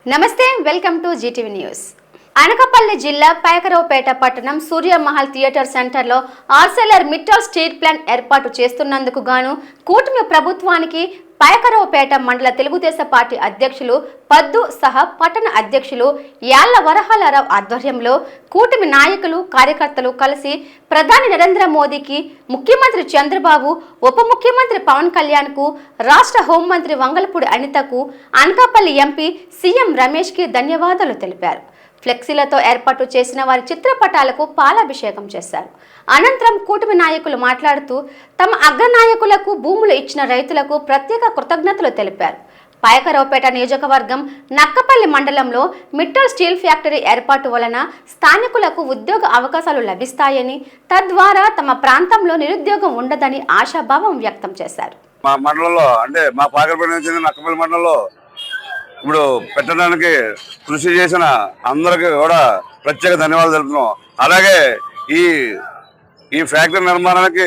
నమస్తే welcome to GTV news. Anakapalli జిల్లా పైకరావుపేట పట్టణం సూర్యమహల్ థియేటర్ సెంటర్లో ఆర్సెలర్ మిట్టల్ స్టీల్ ప్లాంట్ ఏర్పాటు చేస్తున్నందుకు గాను కూటమి ప్రభుత్వానికి పైకరావుపేట మండల తెలుగుదేశం పార్టీ అధ్యక్షులు పద్దు సహా పట్టణ అధ్యక్షులు యాళ్ల వరహాలరావు ఆధ్వర్యంలో కూటమి నాయకులు కార్యకర్తలు కలిసి ప్రధాని నరేంద్ర మోదీకి, ముఖ్యమంత్రి చంద్రబాబు, ఉప ముఖ్యమంత్రి పవన్ కళ్యాణ్ కు, రాష్ట్ర హోంమంత్రి వంగలపూడి అనితకు, అనకాపల్లి ఎంపీ సీఎం రమేష్ కి ధన్యవాదాలు తెలిపారు. ఫ్లెక్సీలతో ఏర్పాటు చేసిన వారి చిత్రపటాలకు పాలాభిషేకం చేశారు. అనంతరం కూటమి నాయకులు మాట్లాడుతూ తమ అగ్రనాయకులకు భూములు ఇచ్చిన రైతులకు ప్రత్యేక కృతజ్ఞతలు తెలిపారు. పైకరావుపేట నియోజకవర్గం నక్కపల్లి మండలంలో మిట్టల్ స్టీల్ ఫ్యాక్టరీ ఏర్పాటు వలన స్థానికులకు ఉద్యోగ అవకాశాలు లభిస్తాయని, తద్వారా తమ ప్రాంతంలో నిరుద్యోగం ఉండదని ఆశాభావం వ్యక్తం చేశారు. మా మండలంలో అంటే మా పైకరావుపేట నక్కపల్లి మండలంలో ఇప్పుడు పెట్టడానికి కృషి చేసిన అందరికి కూడా ప్రత్యేక ధన్యవాదాలు తెలుపుతున్నాం. అలాగే ఈ ఫ్యాక్టరీ నిర్మాణానికి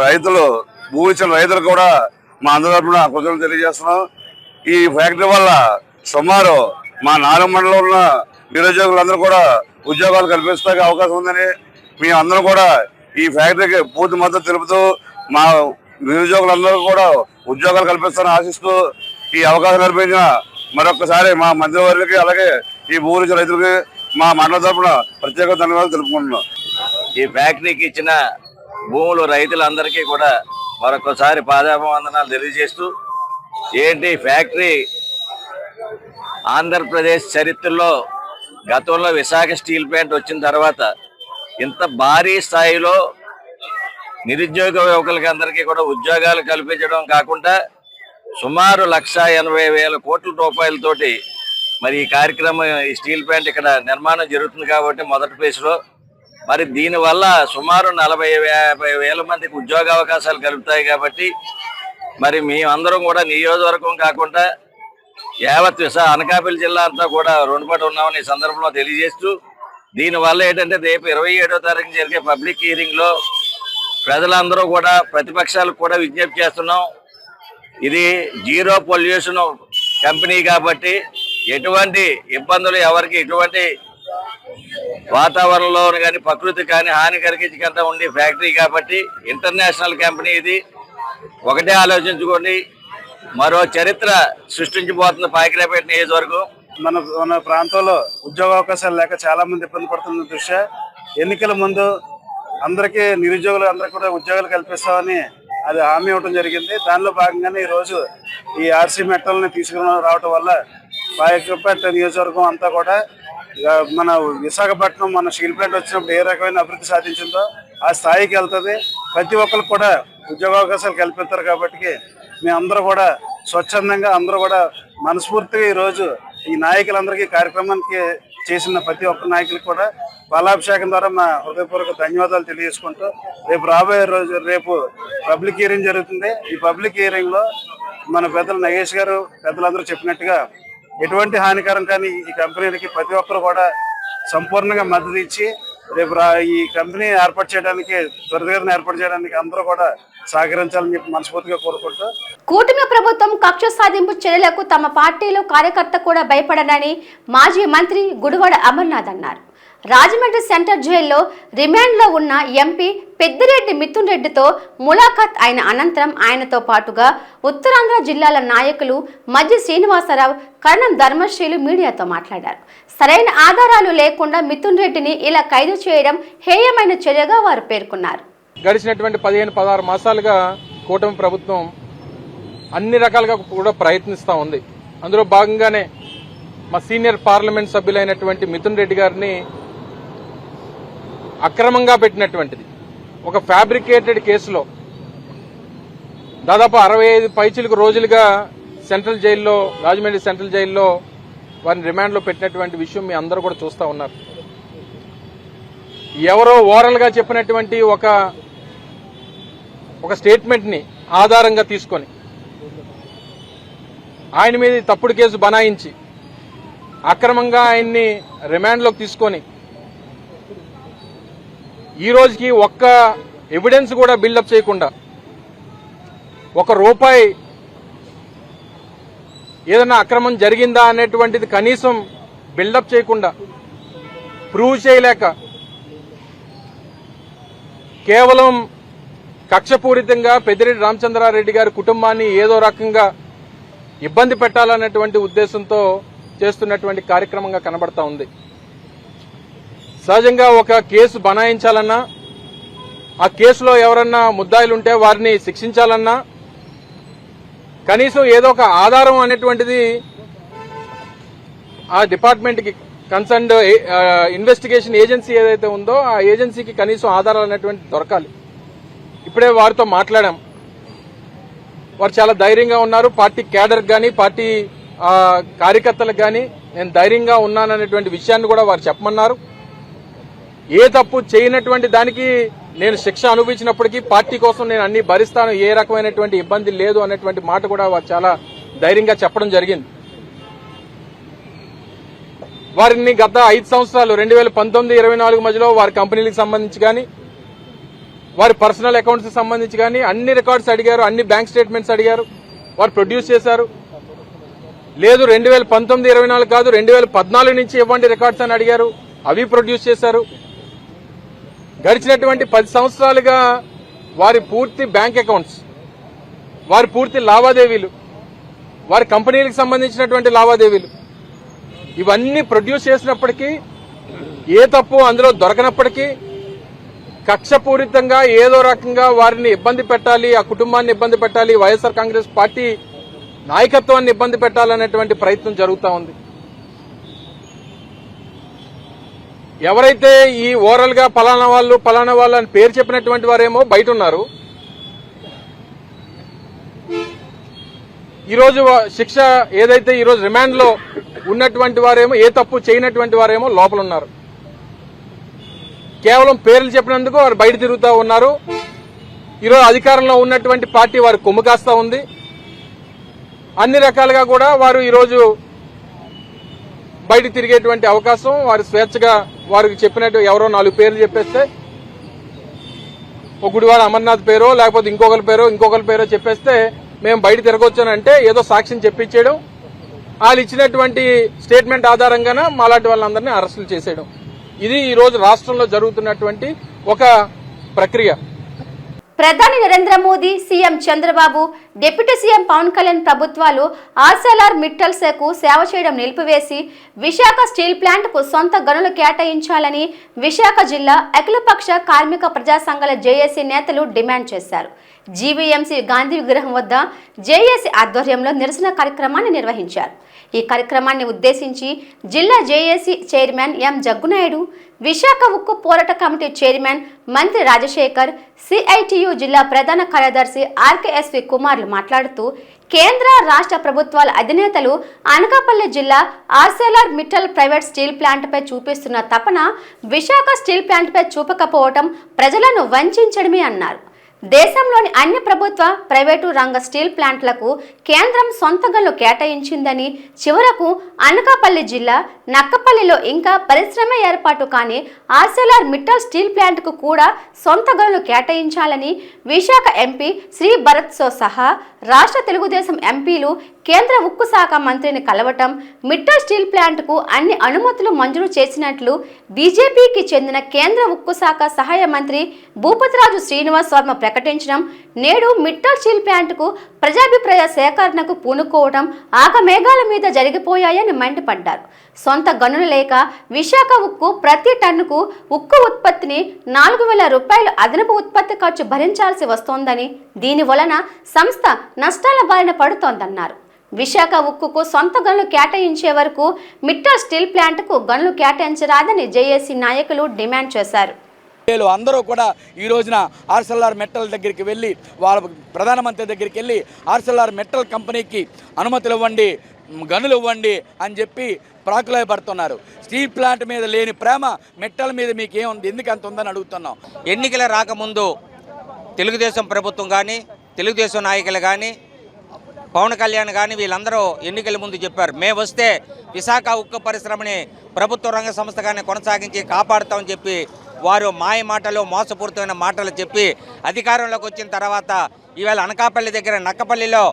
రైతులు భూమి ఇచ్చిన రైతులు కూడా మా అందరి తరఫున కృతజ్ఞతలు తెలియజేస్తున్నాం. ఈ ఫ్యాక్టరీ వల్ల సుమారు మా 4 మండలంలో ఉన్న నిరుద్యోగులందరూ కూడా ఉద్యోగాలు కల్పిస్తానికి అవకాశం ఉందని మేము అందరం కూడా ఈ ఫ్యాక్టరీకి పూర్తి మద్దతు తెలుపుతూ మా నిరుద్యోగులందరూ కూడా ఉద్యోగాలు కల్పిస్తారని ఆశిస్తూ ఈ అవకాశం కల్పించిన మరొకసారి మా మంత్రివర్యులకి అలాగే ఈ భూమి రైతులకి మా మండల తరఫున ప్రత్యేక ధన్యవాదాలు తెలుపుకుంటున్నాం. ఈ ఫ్యాక్టరీకి ఇచ్చిన భూములు రైతులందరికీ కూడా మరొకసారి పాదాభివందనాలు తెలియజేస్తూ, ఏంటి ఫ్యాక్టరీ ఆంధ్రప్రదేశ్ చరిత్రలో గతంలో విశాఖ స్టీల్ ప్లాంట్ వచ్చిన తర్వాత ఇంత భారీ స్థాయిలో నిరుద్యోగ యువకులకి అందరికీ కూడా ఉద్యోగాలు కల్పించడం కాకుండా సుమారు 1,80,000 కోట్ల రూపాయలతోటి మరి ఈ కార్యక్రమం ఈ స్టీల్ ప్లాంట్ ఇక్కడ నిర్మాణం జరుగుతుంది కాబట్టి మొదటి ఫేజ్లో మరి దీనివల్ల సుమారు 40,000-50,000 మందికి ఉద్యోగ అవకాశాలు కలుగుతాయి. కాబట్టి మరి మేమందరం కూడా నియోజకవర్గం కాకుండా యావత్ అనకాపల్లి జిల్లా అంతా కూడా రుణపడి ఉన్నామని ఈ సందర్భంలో తెలియజేస్తూ, దీనివల్ల ఏంటంటే రేపు 27వ తారీఖు జరిగే పబ్లిక్ హీరింగ్లో ప్రజలందరూ కూడా ప్రతిపక్షాలకు కూడా విజ్ఞప్తి చేస్తున్నాం. ఇది జీరో పొల్యూషన్ కంపెనీ కాబట్టి ఎటువంటి ఇబ్బందులు ఎవరికి ఎటువంటి వాతావరణంలో కానీ ప్రకృతి కానీ హాని కలిగించకుండా ఉండే ఫ్యాక్టరీ కాబట్టి ఇంటర్నేషనల్ కంపెనీ ఇది. ఒకటే ఆలోచించుకోండి, మరో చరిత్ర సృష్టించబోతున్న పైకరావుపేట నియోజకవర్గం. మన ప్రాంతంలో ఉద్యోగ అవకాశాలు లేక చాలా మంది ఇబ్బంది పడుతున్న దృష్ట్యా ఎన్నికల ముందు అందరికీ నిరుద్యోగులు అందరికీ కూడా ఉద్యోగాలు కల్పిస్తామని అది హామీ ఇవ్వడం జరిగింది. దానిలో భాగంగానే ఈరోజు ఈ ఆర్సీ మెట్టల్ని తీసుకుని రావడం వల్ల పైకరావుపేట నియోజకవర్గం అంతా కూడా మన విశాఖపట్నం మన స్టీల్ ప్లాంట్ వచ్చినప్పుడు ఏ రకమైన అభివృద్ధి సాధించిందో ఆ స్థాయికి వెళ్తుంది. ప్రతి ఒక్కరికి కూడా ఉద్యోగ అవకాశాలు కల్పిస్తారు. కాబట్టి మేమందరూ కూడా స్వచ్ఛందంగా అందరూ కూడా మనస్ఫూర్తిగా ఈరోజు ఈ నాయకులందరికీ కార్యక్రమానికి చేసిన ప్రతి ఒక్క నాయకులకు కూడా పాలాభిషేకం ద్వారా మా హృదయపూర్వక ధన్యవాదాలు తెలియజేసుకుంటూ, రేపు రాబోయే రోజు రేపు పబ్లిక్ హియరింగ్ జరుగుతుంది. ఈ పబ్లిక్ హియరింగ్ లో మన పెద్దలు నగేష్ గారు పెద్దలందరూ చెప్పినట్టుగా ఎటువంటి హానికరం కానీ ఈ కంపెనీలకి ప్రతి ఒక్కరు కూడా సంపూర్ణంగా మద్దతు ఇచ్చి రేపు ఈ కంపెనీ ఏర్పాటు చేయడానికి త్వరితగతిన ఏర్పాటు చేయడానికి అందరూ కూడా సహకరించాలని చెప్పి మనస్ఫూర్తిగా కోరుకుంటూ, కూటమి ప్రభుత్వం కక్ష సాధింపు చర్యలకు తమ పార్టీలో కార్యకర్త కూడా భయపడనని మాజీ మంత్రి గుడివాడ అమర్నాథ్ అన్నారు. రాజమండ్రి సెంట్రల్ జైల్లో రిమాండ్లో ఉన్న ఎంపీ పెద్దిరెడ్డి మిథున్ రెడ్డితో ములాఖాత్ అయిన అనంతరం ఆయనతో పాటుగా ఉత్తరాంధ్ర జిల్లాల నాయకులు మధ్య శ్రీనివాసరావు, కరణం ధర్మశ్రీలు మీడియాతో మాట్లాడారు. సరైన ఆధారాలు లేకుండా మిథున్ రెడ్డిని ఇలా ఖైదు చేయడం హేయమైన చర్యగా వారు పేర్కొన్నారు. గడిచినటువంటి 15-16 మాసాలుగా కూటమి ప్రభుత్వం అన్ని రకాలుగా కూడా ప్రయత్నిస్తూ ఉంది. అందులో భాగంగానే మా సీనియర్ పార్లమెంట్ సభ్యులైనటువంటి మిథున్ రెడ్డి గారిని అక్రమంగా పెట్టినటువంటిది ఒక ఫ్యాబ్రికేటెడ్ కేసులో దాదాపు 65 పైచిలకు రోజులుగా సెంట్రల్ జైల్లో, రాజమండ్రి సెంట్రల్ జైల్లో వారిని రిమాండ్లో పెట్టినటువంటి విషయం మీ అందరూ కూడా చూస్తూ ఉన్నారు. ఎవరో ఓరల్గా చెప్పినటువంటి ఒక స్టేట్మెంట్ని ఆధారంగా తీసుకొని ఆయన మీద తప్పుడు కేసు బనాయించి అక్రమంగా ఆయన్ని రిమాండ్లోకి తీసుకొని ఈ రోజుకి ఒక్క ఎవిడెన్స్ కూడా బిల్డప్ చేయకుండా ₹1 ఏదైనా అక్రమం జరిగిందా అనేటువంటిది కనీసం బిల్డప్ చేయకుండా, ప్రూవ్ చేయలేక, కేవలం కక్షపూరితంగా పెద్దిరెడ్డి రామచంద్రారెడ్డి గారి కుటుంబాన్ని ఏదో రకంగా ఇబ్బంది పెట్టాలనేటువంటి ఉద్దేశంతో చేస్తున్నటువంటి కార్యక్రమంగా కనబడతా ఉంది. సహజంగా ఒక కేసు బనాయించాలన్నా, ఆ కేసులో ఎవరన్నా ముద్దాయిలుంటే వారిని శిక్షించాలన్నా కనీసం ఏదో ఒక ఆధారం అనేటువంటిది ఆ డిపార్ట్మెంట్కి, కన్సర్న్డ్ ఇన్వెస్టిగేషన్ ఏజెన్సీ ఏదైతే ఉందో ఆ ఏజెన్సీకి కనీసం ఆధారాలు అనేటువంటి దొరకాలి. ఇప్పుడే వారితో మాట్లాడాం. వారు చాలా ధైర్యంగా ఉన్నారు. పార్టీ క్యాడర్ కానీ, పార్టీ కార్యకర్తలకు కానీ నేను ధైర్యంగా ఉన్నాననేటువంటి విషయాన్ని కూడా వారు చెప్పమన్నారు. ఏ తప్పు చేయనటువంటి దానికి నేను శిక్ష అనుభవించినప్పటికీ పార్టీ కోసం నేను అన్ని భరిస్తాను, ఏ రకమైనటువంటి ఇబ్బంది లేదు అనేటువంటి మాట కూడా వారు చాలా ధైర్యంగా చెప్పడం జరిగింది. వారిని గత 5 సంవత్సరాలు 2019-24 మధ్యలో వారి కంపెనీలకు సంబంధించి కానీ, వారి పర్సనల్ అకౌంట్స్ కి సంబంధించి కానీ అన్ని రికార్డ్స్ అడిగారు, అన్ని బ్యాంక్ స్టేట్మెంట్స్ అడిగారు. వారు ప్రొడ్యూస్ చేశారు. లేదు 2019-24 కాదు 2014 నుంచి ఇవ్వండి రికార్డ్స్ అని అడిగారు, అవి ప్రొడ్యూస్ చేశారు. గడిచినటువంటి 10 సంవత్సరాలుగా వారి పూర్తి బ్యాంక్ అకౌంట్స్, వారి పూర్తి లావాదేవీలు, వారి కంపెనీలకు సంబంధించినటువంటి లావాదేవీలు ఇవన్నీ ప్రొడ్యూస్ చేసినప్పటికీ ఏ తప్పు అందులో దొరకనప్పటికీ కక్షపూరితంగా ఏదో రకంగా వారిని ఇబ్బంది పెట్టాలి, ఆ కుటుంబాన్ని ఇబ్బంది పెట్టాలి, వైఎస్ఆర్ కాంగ్రెస్ పార్టీ నాయకత్వాన్ని ఇబ్బంది పెట్టాలనేటువంటి ప్రయత్నం జరుగుతూ ఉంది. ఎవరైతే ఈ ఓవరాల్ గా పలానా వాళ్ళు అని పేరు చెప్పినటువంటి వారేమో బయట ఉన్నారు. ఈరోజు శిక్ష ఏదైతే ఈరోజు రిమాండ్ లో ఉన్నటువంటి వారేమో, ఏ తప్పు చేయనటువంటి వారేమో లోపల ఉన్నారు. కేవలం పేర్లు చెప్పినందుకు వారు బయట తిరుగుతూ ఉన్నారు. ఈరోజు అధికారంలో ఉన్నటువంటి పార్టీ వారు కొమ్ము కాస్తా ఉంది. అన్ని రకాలుగా కూడా వారు ఈరోజు బయట తిరిగేటువంటి అవకాశం, వారు స్వేచ్ఛగా వారికి చెప్పినట్టు ఎవరో 4 పేర్లు చెప్పేస్తే, ఒక గుడివాడ అమర్నాథ్ పేరో లేకపోతే ఇంకొకరి పేరో చెప్పేస్తే మేము బయట తిరగొచ్చానంటే ఏదో సాక్ష్యం చెప్పించేయడం, వాళ్ళు ఇచ్చినటువంటి స్టేట్మెంట్ ఆధారంగానే మాలాంటి వాళ్ళందరినీ అరెస్టులు చేసేయడం, ఇది ఈ రోజు రాష్ట్రంలో జరుగుతున్నటువంటి ఒక ప్రక్రియ. ప్రధాని Narendra Modi, CM Chandrababu, deputy CM Pawan Kalyan ప్రభుత్వాలు ఆర్సెలర్ మిట్టల్కు సేవ చేయడం నిలిపివేసి విశాఖ స్టీల్ ప్లాంట్ కు సొంత గనులు కేటాయించాలని విశాఖ జిల్లా అఖిలపక్ష కార్మిక ప్రజా సంఘాల జేఏసీ నేతలు డిమాండ్ చేశారు. జీవీఎంసీ గాంధీ విగ్రహం వద్ద జేఏసీ ఆధ్వర్యంలో నిరసన కార్యక్రమాన్ని నిర్వహించారు. ఈ కార్యక్రమాన్ని ఉద్దేశించి జిల్లా JAC chairman M Jaggu Naidu, Visakha ఉక్కు పోరాట కమిటీ చైర్మన్ మంత్రి రాజశేఖర్, సిఐటియు జిల్లా ప్రధాన కార్యదర్శి ఆర్కేఎస్వి కుమార్లు మాట్లాడుతూ కేంద్ర రాష్ట్ర ప్రభుత్వాల అధినేతలు అనకాపల్లి జిల్లా Arcelor Mittal private steel plant పై చూపిస్తున్న తపన విశాఖ స్టీల్ ప్లాంట్ పై చూపకపోవడం ప్రజలను వంచడమే అన్నారు. దేశంలోని అన్ని ప్రభుత్వ, ప్రైవేటు రంగ స్టీల్ ప్లాంట్లకు కేంద్రం సొంత గనులు కేటాయించిందని, చివరకు అనకాపల్లి జిల్లా నక్కపల్లిలో ఇంకా పరిశ్రమ ఏర్పాటు కానీ ఆర్సెలర్ మిట్టల్ స్టీల్ ప్లాంట్కు కూడా సొంత గనులు కేటాయించాలని విశాఖ ఎంపీ శ్రీ భరత్తో సహా రాష్ట్ర తెలుగుదేశం ఎంపీలు కేంద్ర ఉక్కు శాఖ మంత్రిని కలవటం, మిట్టల్ స్టీల్ ప్లాంట్కు అన్ని అనుమతులు మంజూరు చేసినట్లు బీజేపీకి చెందిన కేంద్ర ఉక్కు శాఖ సహాయ మంత్రి భూపతిరాజు శ్రీనివాస్ వర్మ ప్రకటించడం, నేడు మిట్టల్ స్టీల్ ప్లాంట్కు ప్రజాభిప్రాయ సేకరణకు పూనుకోవడం ఆగమేఘాల మీద జరిగిపోయాయని మండిపడ్డారు. సొంత గనులు లేక విశాఖ ఉక్కు ప్రతి టన్నుకు ఉక్కు ఉత్పత్తిని 4,000 రూపాయలు అదనపు ఉత్పత్తి ఖర్చు భరించాల్సి వస్తోందని, దీని వలన సంస్థ నష్టాల బారిన పడుతోందన్నారు. విశాఖ ఉక్కుకు సొంత గనులు కేటాయించే వరకు మిట్టల్ స్టీల్ ప్లాంట్కు గనులు కేటాయించరాదని జేఏసీ నాయకులు డిమాండ్ చేశారు. అందరూ కూడా ఈ రోజున ఆర్సెల్ఆర్ మెటల్ దగ్గరికి వెళ్ళి, వాళ్ళ ప్రధానమంత్రి దగ్గరికి వెళ్ళి ఆర్సెల్ఆర్ మెటల్ కంపెనీకి అనుమతులు ఇవ్వండి, గనులు ఇవ్వండి అని చెప్పి ప్రాకులాయపడుతున్నారు. స్టీల్ ప్లాంట్ మీద లేని ప్రేమ మెటల్ మీద మీకు ఏముంది, ఎందుకు అంత ఉందని అడుగుతున్నాం. ఎన్నికల రాకముందు తెలుగుదేశం ప్రభుత్వం కానీ, తెలుగుదేశం నాయకులు కానీ, పవన్ కళ్యాణ్ కానీ వీళ్ళందరూ ఎన్నికల ముందు చెప్పారు, మేము వస్తే విశాఖ ఉక్కు పరిశ్రమని ప్రభుత్వ రంగ సంస్థగానే కొనసాగించి కాపాడుతామని చెప్పి వారు మాయ మాటలు, మోసపూరితమైన మాటలు చెప్పి అధికారంలోకి వచ్చిన తర్వాత ఈవేళ అనకాపల్లి దగ్గర నక్కపల్లిలో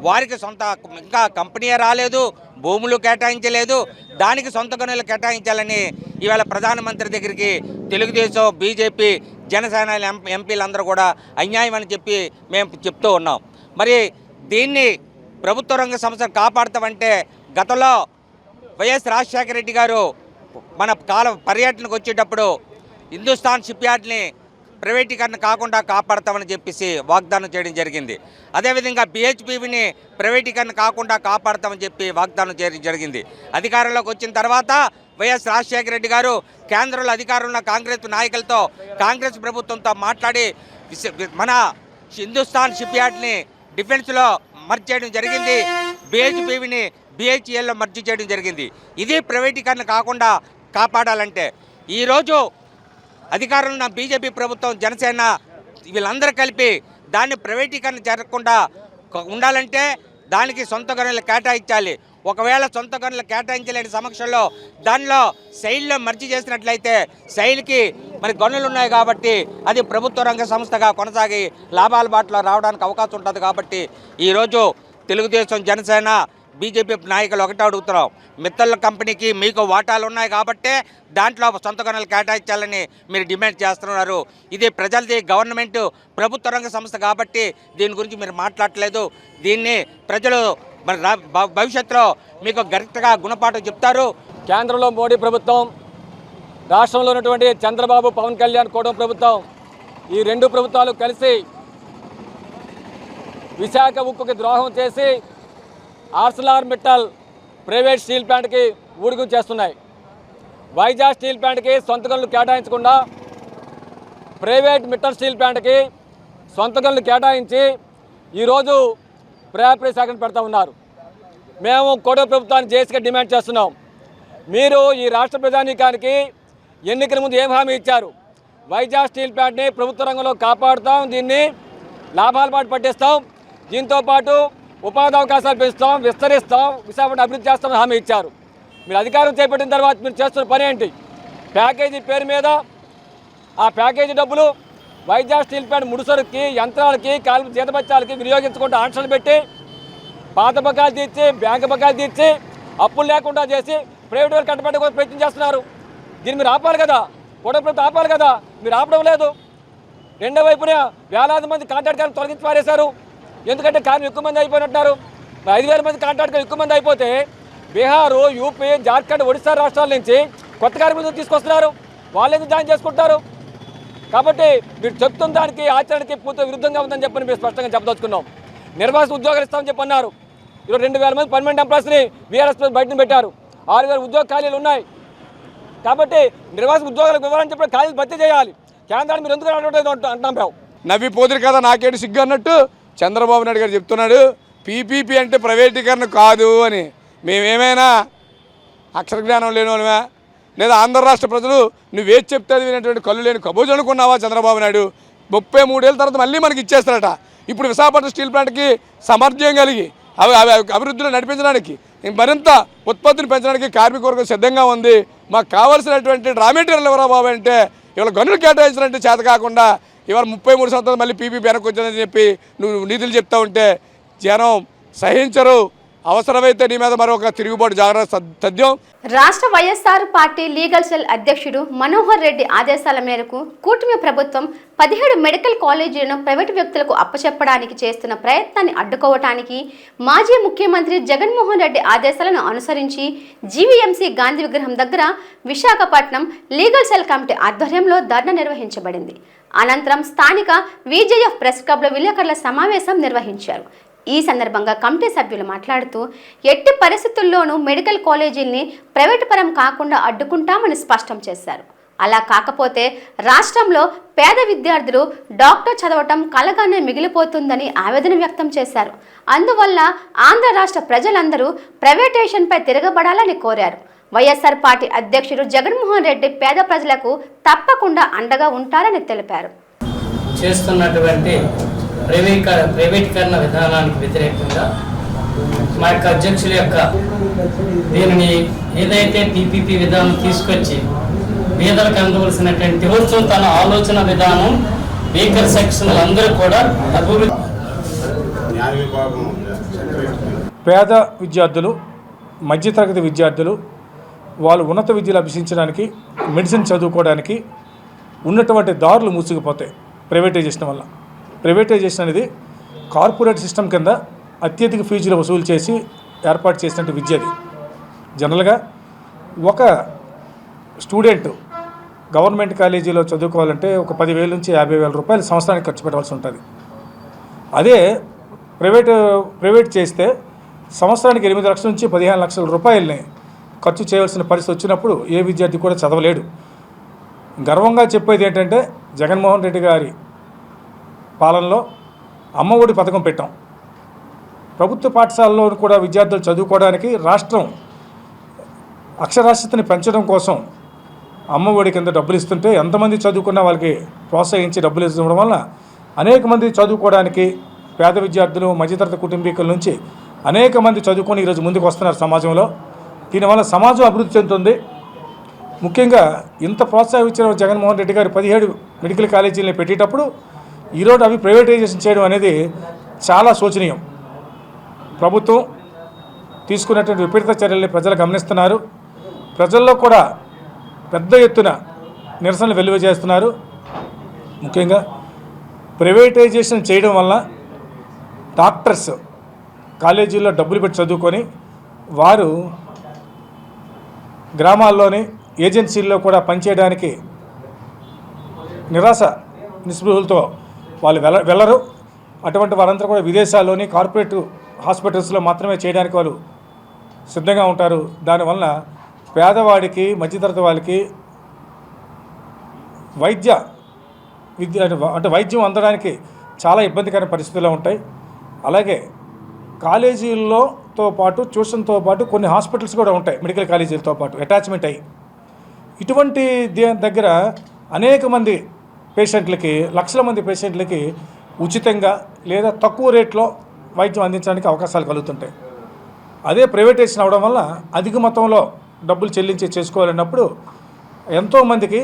వారికి సొంత ఇంకా కంపెనీ రాలేదు, భూములు కేటాయించలేదు, దానికి సొంత గనులు కేటాయించాలని ఇవాళ ప్రధానమంత్రి దగ్గరికి తెలుగుదేశం, బీజేపీ, జనసేన ఎంపీలందరూ కూడా అన్యాయం అని చెప్పి మేము చెప్తూ ఉన్నాం. మరి దీన్ని ప్రభుత్వ రంగ సంస్థలు కాపాడతామంటే గతంలో వైఎస్ రాజశేఖర రెడ్డి గారు మన పర్యటనకు వచ్చేటప్పుడు హిందుస్థాన్ షిప్ యార్డ్ని ప్రైవేటీకరణ కాకుండా కాపాడతామని చెప్పేసి వాగ్దానం చేయడం జరిగింది. అదేవిధంగా BHPని ప్రైవేటీకరణ కాకుండా కాపాడతామని చెప్పి వాగ్దానం చేయడం జరిగింది. అధికారంలోకి వచ్చిన తర్వాత వైఎస్ రాజశేఖర రెడ్డి గారు కేంద్రంలో అధికారంలో కాంగ్రెస్ నాయకులతో, కాంగ్రెస్ ప్రభుత్వంతో మాట్లాడి మన హిందుస్థాన్ షిప్ యార్డ్ని డిఫెన్స్లో మర్జ్ చేయడం జరిగింది, BHPని BHELలో మర్జ్ చేయడం జరిగింది. ఇది ప్రైవేటీకరణ కాకుండా కాపాడాలంటే ఈరోజు అధికారంలో ఉన్న బీజేపీ ప్రభుత్వం, జనసేన వీళ్ళందరూ కలిపి దాన్ని ప్రైవేటీకరణ జరగకుండా ఉండాలంటే దానికి సొంత గనులు కేటాయించాలి. ఒకవేళ సొంత గనులు కేటాయించలేని సమక్షంలో దానిలో శైలిలో మర్జీ చేసినట్లయితే శైలికి మరి గనులు ఉన్నాయి కాబట్టి అది ప్రభుత్వ రంగ సంస్థగా కొనసాగి లాభాల బాటలో రావడానికి అవకాశం ఉంటుంది. కాబట్టి ఈరోజు తెలుగుదేశం, జనసేన, బీజేపీ నాయకులు ఒకటే అడుగుతున్నాం, మిత్తల కంపెనీకి మీకు వాటాలు ఉన్నాయి కాబట్టే దాంట్లో సొంత గనులు కేటాయించాలని మీరు డిమాండ్ చేస్తున్నారు. ఇది ప్రజలది, గవర్నమెంట్ ప్రభుత్వ రంగ సంస్థ కాబట్టి దీని గురించి మీరు మాట్లాడలేదు. దీన్ని ప్రజలు మరి భవిష్యత్తులో మీకు గరిష్టగా గుణపాఠం చెప్తారు. కేంద్రంలో మోడీ ప్రభుత్వం, రాష్ట్రంలో ఉన్నటువంటి చంద్రబాబు, పవన్ కళ్యాణ్ కూటమి ప్రభుత్వం, ఈ రెండు ప్రభుత్వాలు కలిసి విశాఖ ఉక్కుకి ద్రోహం చేసి ఆర్సెలర్మిట్టల్ ప్రైవేట్ స్టీల్ ప్లాంట్కి ఊడిగం చేస్తున్నాయి. వైజాగ్ స్టీల్ ప్లాంట్కి సొంత గనులు కేటాయించకుండా ప్రైవేట్ మిట్టల్ స్టీల్ ప్లాంట్కి సొంత గనులు కేటాయించి ఈరోజు ప్రైవేట్ సేకరణ పెడతా ఉన్నారు. మేము కూటమి ప్రభుత్వాన్ని జేసీగా డిమాండ్ చేస్తున్నాం. మీరు ఈ రాష్ట్ర ప్రజానీకానికి ఎన్నికల ముందు ఏం హామీ ఇచ్చారు? వైజాగ్ స్టీల్ ప్లాంట్ని ప్రభుత్వ రంగంలో కాపాడుతాం, దీన్ని లాభాల పాటు పట్టిస్తాం, దీంతోపాటు ఉపాధి అవకాశాలు పెంచుతాం, విస్తరిస్తాం, విశాఖపట్నం అభివృద్ధి చేస్తామని హామీ ఇచ్చారు. మీరు అధికారం చేపట్టిన తర్వాత మీరు చేస్తున్న పని ఏంటి? ప్యాకేజీ పేరు మీద ఆ ప్యాకేజీ డబ్బులు వైజాగ్ స్టీల్ ప్లాంట్ ముడిసరుకి, యంత్రాలకి, జీతబత్యాలకి వినియోగించుకుంటూ ఆంక్షలు పెట్టి పాత బకాయిలు తీర్చి, బ్యాంకు బకాయిలు తీర్చి, అప్పులు లేకుండా చేసి ప్రైవేట్ వాళ్ళు కట్టబెట్టే కోసం ప్రయత్నం చేస్తున్నారు. దీన్ని మీరు ఆపాలి కదా, కూటమి ప్రభుత్వం ఆపాలి కదా, మీరు ఆపడం లేదు. రెండో వైపున వేలాది మంది కాంట్రాక్ట్ కార్మికులు తొలగించి పారేశారు. ఎందుకంటే కార్మికులు ఎక్కువ మంది అయిపోయినట్టున్నారు. 5,000 మంది కాంట్రాక్ట్ ఎక్కువ మంది అయిపోతే బీహారు, యూపీ, జార్ఖండ్, ఒడిశా రాష్ట్రాల నుంచి కొత్త కార్మికులు తీసుకొస్తున్నారు. వాళ్ళు ఎందుకు జాయిన్ చేసుకుంటారు? కాబట్టి మీరు చెప్తున్న దానికి ఆచరణకి పూర్తి విరుద్ధంగా ఉందని చెప్పని మేము స్పష్టంగా చెప్పదలుచుకున్నాం. నిర్వాసిత ఉద్యోగాలు ఇస్తామని చెప్పి అన్నారు. ఈరోజు 2,000 మంది పర్మనెంట్ ఎంప్లాయీస్ని VRS బయటను పెట్టారు. 6,000 ఉద్యోగ ఖాళీలు ఉన్నాయి. కాబట్టి నిర్వాసిత ఉద్యోగాలకు ఇవ్వాలని చెప్పి ఖాళీలు భర్తీ చేయాలి. కేంద్రాన్ని మీరు ఎందుకు అంటున్నాం? మేము నవ్విపోతురు కదా, నాకేంటి సిగ్గు అన్నట్టు చంద్రబాబు నాయుడు గారు చెప్తున్నాడు PPP అంటే ప్రైవేటీకరణ కాదు అని. మేమేమైనా అక్షర జ్ఞానం లేని వాళ్ళమే, లేదా ఆంధ్ర రాష్ట్ర ప్రజలు నువ్వేది చెప్తే వినేటువంటి కళ్ళు లేని కబోజు అనుకున్నావా? చంద్రబాబు నాయుడు 33 ఏళ్ళ తర్వాత మళ్ళీ మనకి ఇచ్చేస్తారట. ఇప్పుడు విశాఖపట్నం స్టీల్ ప్లాంట్కి సామర్థ్యం కలిగి అభివృద్ధిలో నడిపించడానికి, మరింత ఉత్పత్తిని పెంచడానికి కార్మిక వర్గం సిద్ధంగా ఉంది. మాకు కావాల్సినటువంటి రా మెటీరియల్ ఎవరా బాబు అంటే ఇవాళ గనులు కేటాయించినట్టు చేత కాకుండా ఇవాళ 33 సంవత్సరాలు మళ్ళీ PPP వెనక్కి వచ్చిందని చెప్పి నువ్వు నిధులు చెప్తా ఉంటే జనం సహించరు. అవసరమైతే నీ మీద మరొక తిరుగుబాటు జాగ్రత్త తథ్యం. రాష్ట్ర వైఎస్ఆర్ పార్టీ లీగల్ సెల్ అధ్యక్షుడు మనోహర్ రెడ్డి ఆదేశాల మేరకు కూటమి ప్రభుత్వం 17 మెడికల్ కాలేజీలను ప్రైవేటు వ్యక్తులకు అప్పచెప్పడానికి చేస్తున్న ప్రయత్నాన్ని అడ్డుకోవటానికి మాజీ ముఖ్యమంత్రి జగన్మోహన్ రెడ్డి ఆదేశాలను అనుసరించి జీవీఎంసీ గాంధీ విగ్రహం దగ్గర విశాఖపట్నం లీగల్ సెల్ కమిటీ ఆధ్వర్యంలో ధర్నా నిర్వహించబడింది. అనంతరం స్థానిక VJF ప్రెస్ క్లబ్లో విలేకరుల సమావేశం నిర్వహించారు. ఈ సందర్భంగా కమిటీ సభ్యులు మాట్లాడుతూ ఎట్టి పరిస్థితుల్లోనూ మెడికల్ కాలేజీల్ని ప్రైవేటు పరం కాకుండా అడ్డుకుంటామని స్పష్టం చేశారు. అలా కాకపోతే రాష్ట్రంలో పేద విద్యార్థులు డాక్టర్ చదవటం కలగానే మిగిలిపోతుందని ఆవేదన వ్యక్తం చేశారు. అందువల్ల ఆంధ్ర రాష్ట్ర ప్రజలందరూ ప్రైవేటేషన్పై తిరగబడాలని కోరారు. వైఎస్ఆర్ పార్టీ అధ్యక్షుడు జగన్మోహన్ రెడ్డి పేద ప్రజలకు తప్పకుండా అండగా ఉంటారని తెలిపారు. చేస్తున్నటువంటి ప్రైవేటీకరణ విధానానికి వ్యతిరేకంగా మా యొక్క అధ్యక్షుల యొక్క దీనిని ఏదైతే PPP విధానం తీసుకొచ్చి పేదలకు అందవలసినటువంటి ప్రభుత్వం తన ఆలోచన విధానం వీకర్ సెక్షన్లు అందరూ కూడా అభివృద్ధి న్యాయ విభాగం పేద విద్యార్థులు, మధ్యతరగతి విద్యార్థులు వాళ్ళు ఉన్నత విద్యలు అభ్యసించడానికి, మెడిసిన్ చదువుకోవడానికి ఉన్నటువంటి దారులు మూసుకుపోతాయి ప్రైవేటైజేషన్ వల్ల. ప్రైవేటైజేషన్ అనేది కార్పొరేట్ సిస్టమ్ కింద అత్యధిక ఫీజులు వసూలు చేసి ఏర్పాటు చేసినట్టు విద్య. అది జనరల్గా ఒక స్టూడెంట్ గవర్నమెంట్ కాలేజీలో చదువుకోవాలంటే ఒక 10,000 నుంచి 50,000 రూపాయలు సంవత్సరానికి ఖర్చు పెట్టవలసి ఉంటుంది. అదే ప్రైవేట్ చేస్తే సంవత్సరానికి 8 లక్షల నుంచి 15 లక్షల రూపాయలని ఖర్చు చేయవలసిన పరిస్థితి వచ్చినప్పుడు ఏ విద్యార్థి కూడా చదవలేడు. గర్వంగా చెప్పేది ఏంటంటే జగన్మోహన్ రెడ్డి గారి పాలనలో అమ్మఒడి పథకం పెట్టాం. ప్రభుత్వ పాఠశాలలో కూడా విద్యార్థులు చదువుకోవడానికి రాష్ట్రం అక్షరాస్యతని పెంచడం కోసం అమ్మఒడి కింద డబ్బులు ఇస్తుంటే ఎంతమంది చదువుకున్న వాళ్ళకి ప్రోత్సహించి డబ్బులు ఇవ్వడం వల్ల అనేక మంది చదువుకోవడానికి, పేద విద్యార్థులు, మధ్యతరగతి కుటుంబీకుల నుంచి అనేక మంది చదువుకొని ఈరోజు ముందుకు వస్తున్నారు సమాజంలో. దీనివల్ల సమాజం అభివృద్ధి చెందుతుంది. ముఖ్యంగా ఇంత ప్రోత్సహించిన జగన్మోహన్ రెడ్డి గారు 17 మెడికల్ కాలేజీలను పెట్టేటప్పుడు ఈరోజు అవి ప్రైవేటైజేషన్ చేయడం అనేది చాలా శోచనీయం. ప్రభుత్వం తీసుకున్నటువంటి విపరీత చర్యల్ని ప్రజలు గమనిస్తున్నారు. ప్రజల్లో కూడా పెద్ద ఎత్తున నిరసనలు వెలువజేస్తున్నారు. ముఖ్యంగా ప్రైవేటైజేషన్ చేయడం వల్ల డాక్టర్స్ కాలేజీల్లో డబ్బులు పెట్టి చదువుకొని వారు గ్రామాల్లోని ఏజెన్సీల్లో కూడా పనిచేయడానికి నిరాశ నిస్పృహలతో వాళ్ళు వెళ్ళరు. అటువంటి వారంతా కూడా విదేశాల్లోని కార్పొరేట్ హాస్పిటల్స్లో మాత్రమే చేయడానికి వాళ్ళు సిద్ధంగా ఉంటారు. దానివల్ల పేదవాడికి, మధ్యతరగతి వాళ్ళకి వైద్యం అందడానికి చాలా ఇబ్బందికర పరిస్థితుల్లో ఉంటాయి. అలాగే కాలేజీలతో పాటు ట్యూషన్తో పాటు కొన్ని హాస్పిటల్స్ కూడా ఉంటాయి మెడికల్ కాలేజీలతో పాటు అటాచ్మెంట్ అయ్యి. ఇటువంటి దగ్గర అనేక మంది పేషెంట్లకి, లక్షల మంది పేషెంట్లకి ఉచితంగా లేదా తక్కువ రేట్లో వైద్యం అందించడానికి అవకాశాలు కలుగుతుంటాయి. అదే ప్రైవేటైజేషన్ అవడం వల్ల అధిక మొత్తంలో డబ్బులు చెల్లించి చేసుకోవాలన్నప్పుడు ఎంతోమందికి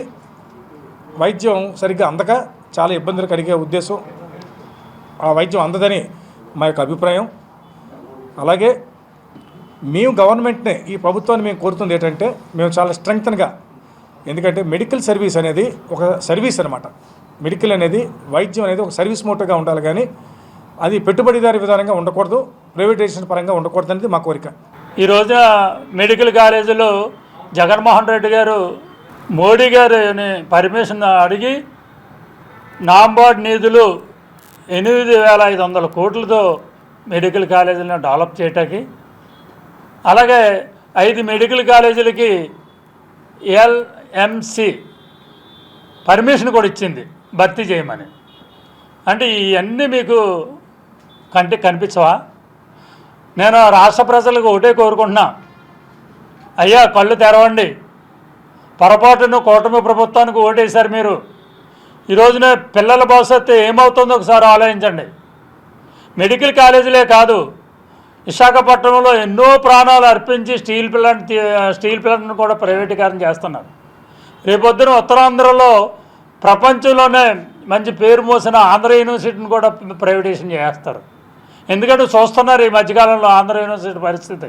వైద్యం సరిగ్గా అందక చాలా ఇబ్బందులు కలిగే ఉద్దేశం, ఆ వైద్యం అందదని మా యొక్క అభిప్రాయం. అలాగే మేము గవర్నమెంట్ని, ఈ ప్రభుత్వాన్ని మేము కోరుతుంది ఏంటంటే మేము చాలా స్ట్రెంగ్తన్గా, ఎందుకంటే మెడికల్ సర్వీస్ అనేది ఒక సర్వీస్ అనమాట. మెడికల్ అనేది, వైద్యం అనేది ఒక సర్వీస్ మోటోగా ఉండాలి, కానీ అది పెట్టుబడిదారి విధానంగా ఉండకూడదు, ప్రైవేటైజేషన్ పరంగా ఉండకూడదు అనేది మా కోరిక. ఈ రోజున మెడికల్ కాలేజీలో జగన్మోహన్ రెడ్డి గారు మోడీ గారిని పర్మిషన్ అడిగి నాంబార్డ్ నిధులు 8,500 కోట్లతో మెడికల్ కాలేజీలను డెవలప్ చేయటానికి, అలాగే 5 మెడికల్ కాలేజీలకి ఎల్ఎంసి పర్మిషన్ కూడా ఇచ్చింది భర్తీ చేయమని. అంటే ఇవన్నీ మీకు కంటికి కనిపించవా? నేను రాష్ట్ర ప్రజలకు ఒకటే కోరుకుంటున్నా, అయ్యా కళ్ళు తెరవండి. పొరపాటును కూటమి ప్రభుత్వానికి ఓటేశారు మీరు. ఈ రోజున పిల్లల భవిష్యత్తు ఏమవుతుందో ఒకసారి ఆలోచించండి. మెడికల్ కాలేజీలే కాదు, విశాఖపట్నంలో ఎన్నో ప్రాణాలు అర్పించి స్టీల్ ప్లాంట్ను కూడా ప్రైవేటీకరణ చేస్తున్నారు. రేపొద్దున ఉత్తరాంధ్రలో ప్రపంచంలోనే మంచి పేరు మోసిన ఆంధ్ర యూనివర్సిటీని కూడా ప్రైవేటైజేషన్ చేస్తారు. ఎందుకంటే చూస్తున్నారు ఈ మధ్యకాలంలో ఆంధ్ర యూనివర్సిటీ పరిస్థితి.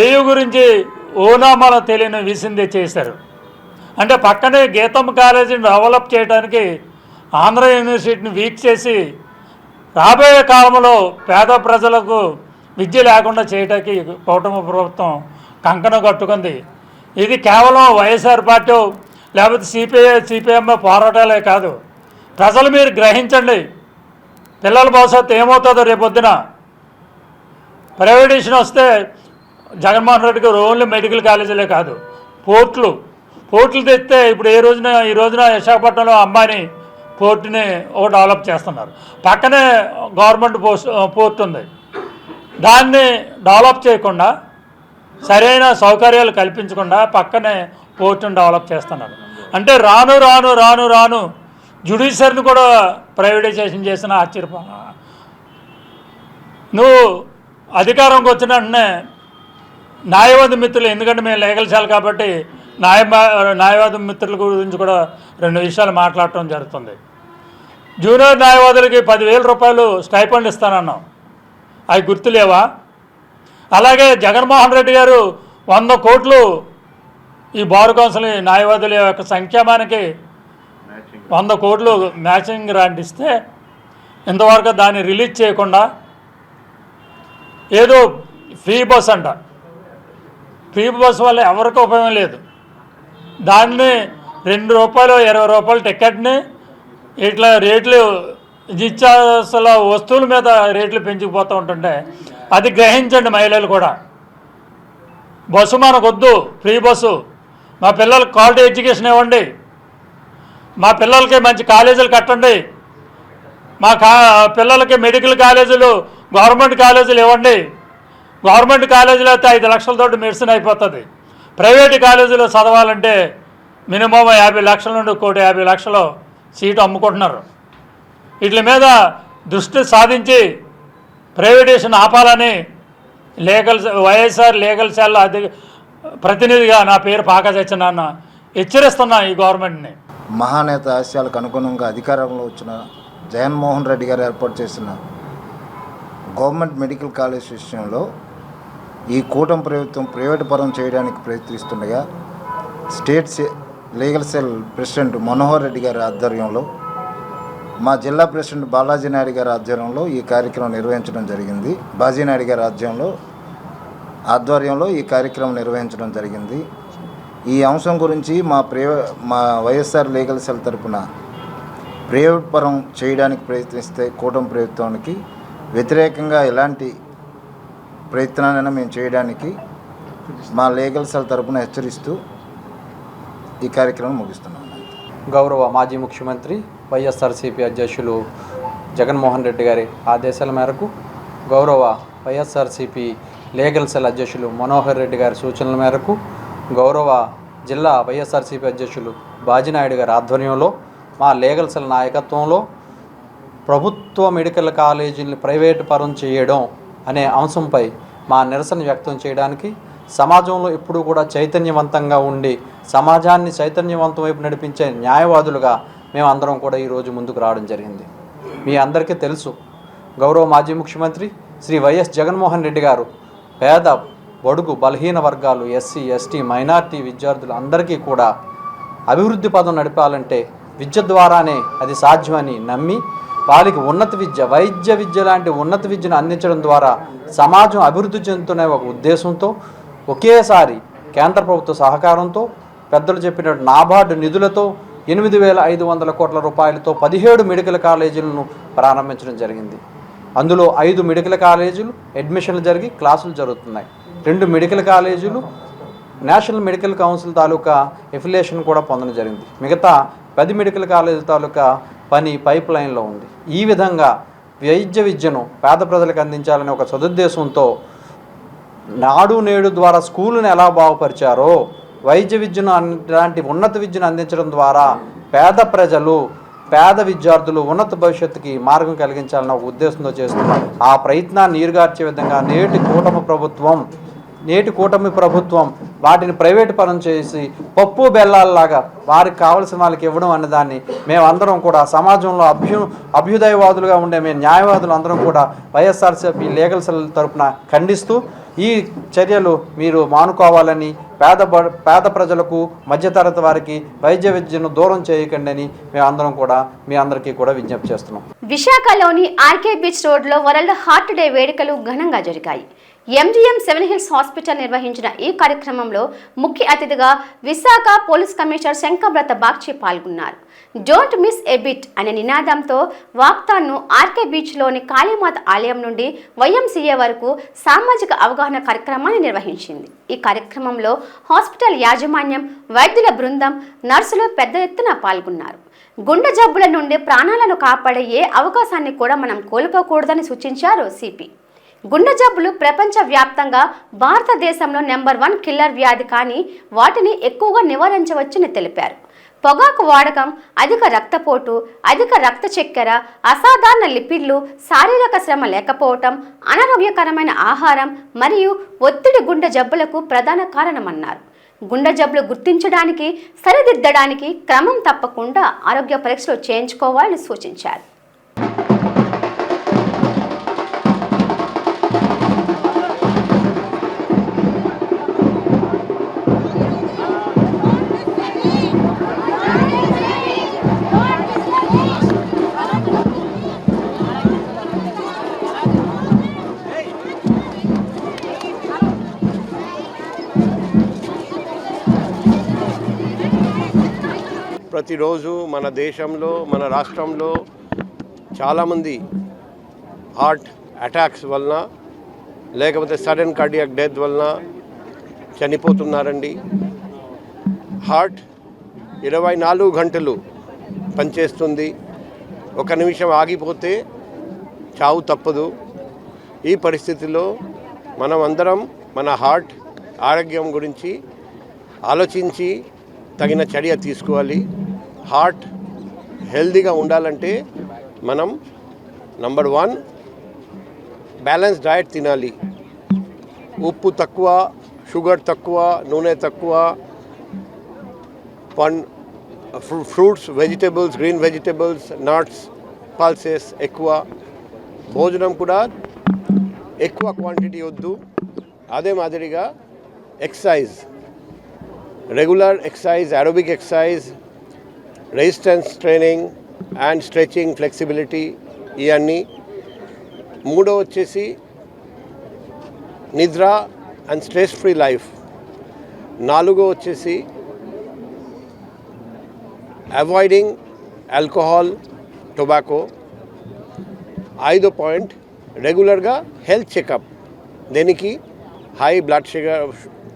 ఏయూ గురించి ఓనామాలో తెలియని విసిందే చేశారు. అంటే పక్కనే గీతమ్మ కాలేజీని డెవలప్ చేయడానికి ఆంధ్ర యూనివర్సిటీని వీక్ చేసి రాబోయే కాలంలో పేద ప్రజలకు విద్య లేకుండా చేయడానికి కూటమి ప్రభుత్వం కంకణం కట్టుకుంది. ఇది కేవలం వైఎస్ఆర్ పార్టీ లేకపోతే సిపిఎం పోరాటాలే కాదు, ప్రజలు మీరు గ్రహించండి. పిల్లల భవిష్యత్తు ఏమవుతుందో రేపొద్దున. ప్రైవేటైజేషన్ వస్తే జగన్మోహన్ రెడ్డి గారు ఓన్లీ మెడికల్ కాలేజీలే కాదు, పోర్ట్లు తెస్తే ఇప్పుడు ఈ రోజున విశాఖపట్నంలో అంబానీ పోర్టుని డెవలప్ చేస్తున్నారు. పక్కనే గవర్నమెంట్ పోర్ట్ ఉంది, దాన్ని డెవలప్ చేయకుండా, సరైన సౌకర్యాలు కల్పించకుండా పక్కనే పోర్టును డెవలప్ చేస్తున్నారు. అంటే రాను రాను రాను రాను జ్యుడిషియరీని కూడా ప్రైవేటైజేషన్ చేసిన ఆశ్చర్యపో. నువ్వు అధికారంకి వచ్చిన వెంటనే న్యాయవాది మిత్రులు, ఎందుకంటే మేము లీగల్ శాల కాబట్టి న్యాయవాది మిత్రుల గురించి కూడా 2 విషయాలు మాట్లాడటం జరుగుతుంది. జూనియర్ న్యాయవాదులకి 10,000 రూపాయలు స్టైఫండ్ ఇస్తానన్నాం, అవి గుర్తులేవా? అలాగే జగన్మోహన్ రెడ్డి గారు 100 కోట్లు ఈ బార్ కౌన్సిల్ న్యాయవాదుల యొక్క సంక్షేమానికి 100 కోట్లు మ్యాచింగ్ గ్రాంట్ ఇస్తే ఇంతవరకు దాన్ని రిలీజ్ చేయకుండా ఏదో ఫ్రీ బస్ అంట, ఫ్రీ బస్ వల్ల ఎవరికి ఉపయోగం లేదు. దాన్ని ₹2 ₹20 టికెట్ని ఇట్లా రేట్లు నిత్యావసర వస్తువుల మీద రేట్లు పెంచుకుపోతూ ఉంటుంటే అది గ్రహించండి మహిళలు కూడా. బస్సు మనకొద్దు, ఫ్రీ బస్సు. మా పిల్లలకు క్వాలిటీ ఎడ్యుకేషన్ ఇవ్వండి, మా పిల్లలకి మంచి కాలేజీలు కట్టండి, మా పిల్లలకి మెడికల్ కాలేజీలు గవర్నమెంట్ కాలేజీలు ఇవ్వండి. గవర్నమెంట్ కాలేజీలో అయితే 5 లక్షలతోటి మెడిసిన్ అయిపోతుంది. ప్రైవేటు కాలేజీలో చదవాలంటే మినిమం 50 లక్షల నుండి 1,50,00,000 సీటు అమ్ముకుంటున్నారు. వీటి మీద దృష్టి సాధించి ప్రైవేటేషన్ ఆపాలని వైఎస్ఆర్ లీగల్ సెల్ ప్రతినిధిగా నా పేరు పాక సత్యనారాయణ హెచ్చరిస్తున్నా ఈ గవర్నమెంట్ని. మహానేత ఆశయాలకు అనుగుణంగా అధికారంలో వచ్చిన జగన్మోహన్ రెడ్డి గారు ఏర్పాటు చేసిన గవర్నమెంట్ మెడికల్ కాలేజ్ విషయంలో ఈ కూటమి ప్రభుత్వం ప్రైవేటు పరం చేయడానికి ప్రయత్నిస్తుండగా state legal cell president Manohar Reddy గారి ఆధ్వర్యంలో, మా జిల్లా ప్రెసిడెంట్ బాలాజీ నాయుడు గారి ఆధ్వర్యంలో ఈ కార్యక్రమం నిర్వహించడం జరిగింది. బాజీనాయుడు గారి ఆధ్వర్యంలో ఈ కార్యక్రమం నిర్వహించడం జరిగింది. ఈ అంశం గురించి మా వైఎస్ఆర్ లీగల్ సెల్ తరపున ప్రైవేట్ పరం చేయడానికి ప్రయత్నిస్తే కూటమి ప్రభుత్వానికి వ్యతిరేకంగా ఎలాంటి ప్రయత్నాలైనా మేము చేయడానికి మా లీగల్ సెల్ తరపున హెచ్చరిస్తూ ఈ కార్యక్రమం ముగిస్తున్నాం. గౌరవ మాజీ ముఖ్యమంత్రి వైఎస్ఆర్సీపీ అధ్యక్షులు జగన్మోహన్ రెడ్డి గారి ఆదేశాల మేరకు, గౌరవ వైఎస్ఆర్సీపీ లీగల్ సెల్ అధ్యక్షులు మనోహర్ రెడ్డి గారి సూచనల మేరకు, గౌరవ జిల్లా వైఎస్ఆర్సీపీ అధ్యక్షులు బాజినాయుడు గారి ఆధ్వర్యంలో, మా లీగల్ సెల్ నాయకత్వంలో ప్రభుత్వ మెడికల్ కాలేజీని ప్రైవేటు పరం చేయడం అనే అంశంపై మా నిరసన వ్యక్తం చేయడానికి, సమాజంలో ఎప్పుడూ కూడా చైతన్యవంతంగా ఉండి సమాజాన్ని చైతన్యవంతం వైపు నడిపించే న్యాయవాదులుగా మేము అందరం కూడా ఈరోజు ముందుకు రావడం జరిగింది. మీ అందరికీ తెలుసు, గౌరవ మాజీ ముఖ్యమంత్రి శ్రీ వైఎస్ జగన్మోహన్ రెడ్డి గారు పేద బడుగు బలహీన వర్గాలు, ఎస్సీ ఎస్టీ మైనార్టీ విద్యార్థులు అందరికీ కూడా అభివృద్ధి పదం నడిపాలంటే విద్య ద్వారానే అది సాధ్యమని నమ్మి వాళ్ళకి ఉన్నత విద్య, వైద్య విద్య లాంటి ఉన్నత విద్యను అందించడం ద్వారా సమాజం అభివృద్ధి చెందుతున్న ఒక ఉద్దేశంతో ఒకేసారి కేంద్ర ప్రభుత్వ సహకారంతో, పెద్దలు చెప్పినట్టు నాబార్డు నిధులతో 8,500 కోట్ల రూపాయలతో 17 మెడికల్ కాలేజీలను ప్రారంభించడం జరిగింది. అందులో 5 మెడికల్ కాలేజీలు అడ్మిషన్లు జరిగి క్లాసులు జరుగుతున్నాయి. 2 మెడికల్ కాలేజీలు నేషనల్ మెడికల్ కౌన్సిల్ తాలూకా ఎఫిలియేషన్ కూడా పొందడం జరిగింది. మిగతా 10 మెడికల్ కాలేజీల తాలూకా పని పైప్ లైన్లో ఉంది. ఈ విధంగా వైద్య విద్యను పేద ప్రజలకు అందించాలనే ఒక సదుద్దేశంతో నాడు నేడు ద్వారా స్కూలును ఎలా బాగుపరిచారో వైద్య విద్యను లాంటి ఉన్నత విద్యను అందించడం ద్వారా పేద ప్రజలు, పేద విద్యార్థులు ఉన్నత భవిష్యత్తుకి మార్గం కలిగించాలన్న ఒక ఉద్దేశంతో చేస్తున్న ఆ ప్రయత్నాన్ని నీరుగార్చే విధంగా నేటి కూటమి ప్రభుత్వం వాటిని ప్రైవేటు పరం చేసి పప్పు బెల్లాల్లాగా వారికి కావలసిన వాళ్ళకి ఇవ్వడం అన్నదాన్ని మేమందరం కూడా సమాజంలో అభ్యుదయవాదులుగా ఉండే మేము న్యాయవాదులు అందరం కూడా వైఎస్ఆర్సీపీ లీగల్ సెల్ తరపున ఖండిస్తూ ఈ చర్యలు మీరు మానుకోవాలని, పేద ప్రజలకు, మధ్యతరగతి వారికి వైద్య విద్యను దూరం చేయకండి అని మేమందరం కూడా మీ అందరికీ కూడా విజ్ఞప్తి చేస్తున్నాం. విశాఖలోని ఆర్కే బీచ్ రోడ్లో వరల్డ్ హార్ట్ డే వేడుకలు ఘనంగా జరిగాయి. MGM 7 హిల్స్ హాస్పిటల్ నిర్వహించిన ఈ కార్యక్రమంలో ముఖ్య అతిథిగా విశాఖ పోలీస్ కమిషనర్ శంకబ్రత బాగ్చి పాల్గొన్నారు. డోంట్ మిస్ ఎ బిట్ అనే నినాదంతో వాక్తాన్ను ఆర్కే బీచ్లోని కాళీమాత ఆలయం నుండి YMCA వరకు సామాజిక అవగాహన కార్యక్రమాన్ని నిర్వహించింది. ఈ కార్యక్రమంలో హాస్పిటల్ యాజమాన్యం, వైద్యుల బృందం, నర్సులు పెద్ద ఎత్తున పాల్గొన్నారు. గుండె జబ్బుల నుండి ప్రాణాలను కాపాడే ఏ అవకాశాన్ని కూడా మనం కోల్పోకూడదని సూచించారు సిపి. గుండె జబ్బులు ప్రపంచవ్యాప్తంగా భారతదేశంలో నెంబర్ 1 కిల్లర్ వ్యాధి, కానీ వాటిని ఎక్కువగా నివారించవచ్చని తెలిపారు. పొగాకు వాడకం, అధిక రక్తపోటు, అధిక రక్త చక్కెర, అసాధారణ లిపిడ్లు, శారీరక శ్రమ లేకపోవటం, అనారోగ్యకరమైన ఆహారం మరియు ఒత్తిడి గుండె జబ్బులకు ప్రధాన కారణమన్నారు. గుండె జబ్బులు గుర్తించడానికి, సరిదిద్దడానికి క్రమం తప్పకుండా ఆరోగ్య పరీక్షలు చేయించుకోవాలని సూచించారు. ప్రతిరోజు మన దేశంలో, మన రాష్ట్రంలో చాలామంది హార్ట్ అటాక్స్ వలన లేకపోతే సడన్ కార్డియాక్ డెత్ వలన చనిపోతున్నారండి. హార్ట్ 24 గంటలు పనిచేస్తుంది. ఒక నిమిషం ఆగిపోతే చావు తప్పదు. ఈ పరిస్థితిలో మనం అందరం మన హార్ట్ ఆరోగ్యం గురించి ఆలోచించి తగిన చర్య తీసుకోవాలి. హార్ట్ హెల్తీగా ఉండాలంటే మనం నంబర్ 1 బ్యాలెన్స్ డయట్ తినాలి. ఉప్పు తక్కువ, షుగర్ తక్కువ, నూనె తక్కువ, fruits, vegetables, green vegetables, nuts, pulses ఎక్కువ. భోజనం కూడా ఎక్కువ క్వాంటిటీ వద్దు. అదే మాదిరిగా exercise, regular exercise, aerobic exercise, resistance training and stretching, flexibility ఇవన్నీ. మూడో వచ్చేసి నిద్ర అండ్ స్ట్రెస్ ఫ్రీ లైఫ్. నాలుగో వచ్చేసి అవాయిడింగ్ ఆల్కహాల్, టొబాకో. 5వ పాయింట్ రెగ్యులర్గా హెల్త్ చెకప్. దీనికి హై బ్లడ్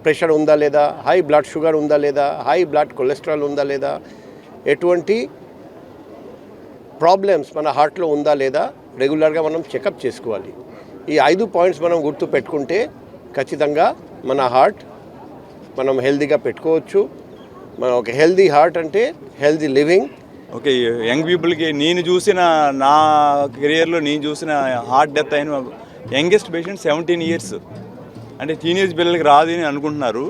ప్రెషర్ ఉందా లేదా, హై బ్లడ్ షుగర్ ఉందా లేదా, హై బ్లడ్ కొలెస్ట్రాల్ ఉందా లేదా, ఎటువంటి ప్రాబ్లమ్స్ మన హార్ట్లో ఉందా లేదా రెగ్యులర్గా మనం చెకప్ చేసుకోవాలి. ఈ 5 పాయింట్స్ మనం గుర్తు పెట్టుకుంటే ఖచ్చితంగా మన హార్ట్ మనం హెల్తీగా పెట్టుకోవచ్చు. మన ఒక హెల్తీ హార్ట్ అంటే హెల్తీ లివింగ్. ఓకే, యంగ్ పీపుల్కి నేను చూసిన, నా కెరియర్లో నేను చూసిన హార్ట్ డెత్ అయిన యంగెస్ట్ పేషెంట్ 17 years. అంటే టీనేజ్ పిల్లలకి రాదు అని అనుకుంటున్నారు.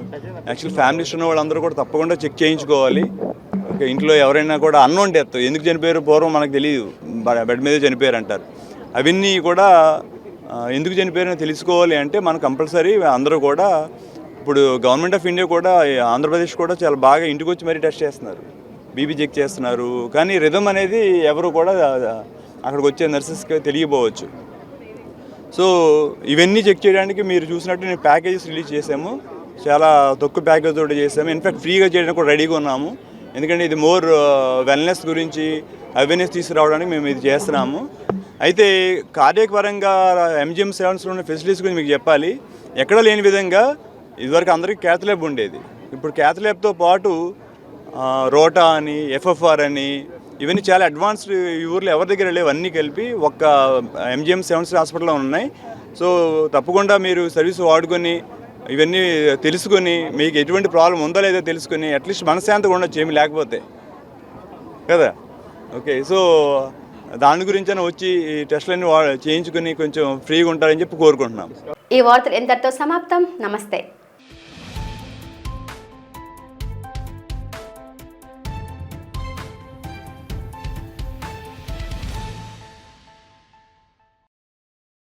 యాక్చువల్ ఫ్యామిలీస్ ఉన్న వాళ్ళందరూ కూడా తప్పకుండా చెక్ చేయించుకోవాలి. ఓకే, ఇంట్లో ఎవరైనా కూడా అన్నోన్ డెత్, ఎందుకు చనిపోయారు పూర్వం మనకు తెలియదు, బెడ్ మీదే చనిపోయారు అంటారు. అవన్నీ కూడా ఎందుకు చనిపోయారని తెలుసుకోవాలి అంటే మనం కంపల్సరీ అందరూ కూడా, ఇప్పుడు గవర్నమెంట్ ఆఫ్ ఇండియా కూడా, ఆంధ్రప్రదేశ్ కూడా చాలా బాగా ఇంటికి వచ్చి మరీ టెస్ట్ చేస్తున్నారు, బీపీ చెక్ చేస్తున్నారు. కానీ రిథమ్ అనేది ఎవరు కూడా అక్కడికి వచ్చే నర్సెస్కి తెలియపోవచ్చు. సో ఇవన్నీ చెక్ చేయడానికి మీరు చూసినట్టు నేను ప్యాకేజెస్ రిలీజ్ చేసాము. చాలా తక్కువ ప్యాకేజ్ తోటి చేసాము. ఇన్ఫ్యాక్ట్ ఫ్రీగా చేయడానికి కూడా రెడీగా ఉన్నాము. ఎందుకంటే ఇది మోర్ వెల్నెస్ గురించి అవేర్నెస్ తీసుకురావడానికి మేము ఇది చేస్తున్నాము. అయితే కార్డియాక్ పరంగా MGM 7లో ఉన్న ఫెసిలిటీస్ గురించి మీకు చెప్పాలి. ఎక్కడా లేని విధంగా ఇదివరకు అందరికీ క్యాత్ ల్యాబ్ ఉండేది. ఇప్పుడు క్యాత్ ల్యాబ్తో పాటు రోటా అని, FFR అని, ఇవన్నీ చాలా అడ్వాన్స్డ్. ఈ ఊర్లో ఎవరి దగ్గర లేవు, అన్నీ కలిపి ఒక్క MGM 7 హాస్పిటల్లో ఉన్నాయి. సో తప్పకుండా మీరు సర్వీస్ వాడుకొని ఇవన్నీ తెలుసుకొని మీకు ఎటువంటి ప్రాబ్లం ఉందో లేదో తెలుసుకొని అట్లీస్ట్ మనశ్శాంతిగా ఉండొచ్చు ఏమి లేకపోతే కదా. ఓకే, సో దాని గురించి వచ్చి ఈ టెస్టులన్నీ చేయించుకొని కొంచెం ఫ్రీగా ఉంటారని చెప్పి కోరుకుంటున్నాం. ఈ వార్తలు ఎంతటితో సమాప్తం. నమస్తే.